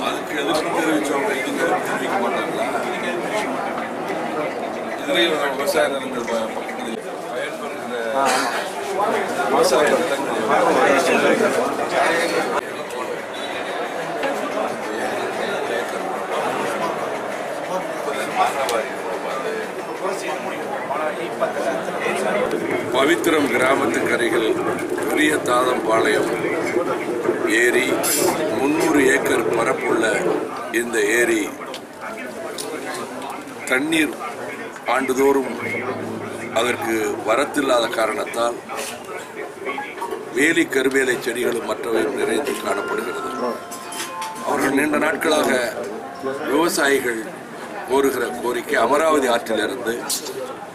அதுக்கு எதிர்ப்பு தெரிவிச்சவங்க இதுக்கு தெரிவிக்க மாட்டாங்களா? இதுலேயும் விவசாய நிலங்கள் பக்கத்தில் பயன்படுகிற விவசாய நிலங்கள் பவித்திரம் கிராமத்துக்கு அருகில் பெரிய தாதம்பாளையம் ஏரி 300 ஏக்கர் பரப்புள்ள இந்த ஏரி தண்ணீர் ஆண்டுதோறும் அதற்கு வரத்தில்லாத காரணத்தால் வேலி கருவேலை செடிகளும் மற்றவையும் நிறைந்து காணப்படுகிறது. அவர்கள் நீண்ட நாட்களாக விவசாயிகள் கோருகிற கோரிக்கை அமராவதி ஆற்றிலிருந்து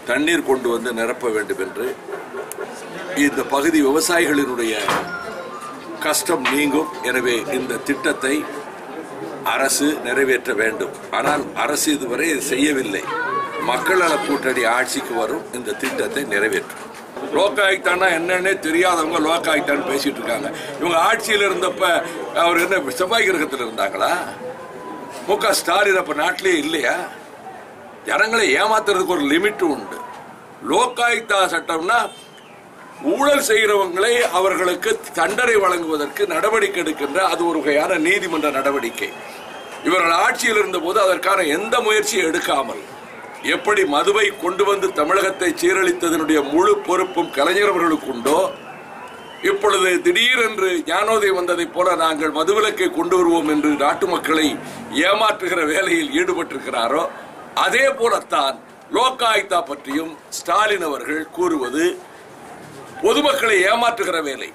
தண்ணீர் கொண்டு வந்து நிரப்ப வேண்டும் என்று. இந்த பகுதி விவசாயிகளினுடைய கஷ்டம் நீங்கும். எனவே இந்த திட்டத்தை அரசு நிறைவேற்ற வேண்டும். ஆனால் அரசு இதுவரை செய்யவில்லை. மக்கள் நல கூட்டணி ஆட்சிக்கு வரும் இந்த திட்டத்தை நிறைவேற்றும். லோக்காயுக்தானா என்னன்னே தெரியாதவங்க லோக்காயுக்தான்னு பேசிட்டு இருக்காங்க. இவங்க ஆட்சியில் இருந்தப்ப அவர் என்ன செவ்வாய் கிரகத்தில் இருந்தாங்களா? முக ஸ்டாலின் அப்ப நாட்டிலே இல்லையா? ஜனங்களை ஏமாத்துறதுக்கு ஒரு லிமிட் உண்டு. லோக்காயுக்தா சட்டம்னா ஊழல் செய்கிறவங்களை அவர்களுக்கு தண்டனை வழங்குவதற்கு நடவடிக்கை எடுக்கின்ற அது ஒரு வகையான நீதிமன்ற நடவடிக்கை. இவர்கள் ஆட்சியில் இருந்த போது அதற்கான எந்த முயற்சியும் எடுக்காமல் எப்படி மதுவை கொண்டு வந்து தமிழகத்தை சீரழித்ததனுடைய முழு பொறுப்பும் கலைஞர் அவர்களுக்கு உண்டோ, இப்பொழுது திடீரென்று ஞானோதயம் வந்ததை போல நாங்கள் மதுவிலக்கை கொண்டு வருவோம் என்று நாட்டு மக்களை ஏமாற்றுகிற வேலையில் ஈடுபட்டிருக்கிறாரோ அதே போலத்தான் லோக்காயுக்தா பற்றியும் ஸ்டாலின் அவர்கள் கூறுவது பொதுமக்களை ஏமாற்றுகிற வேலை.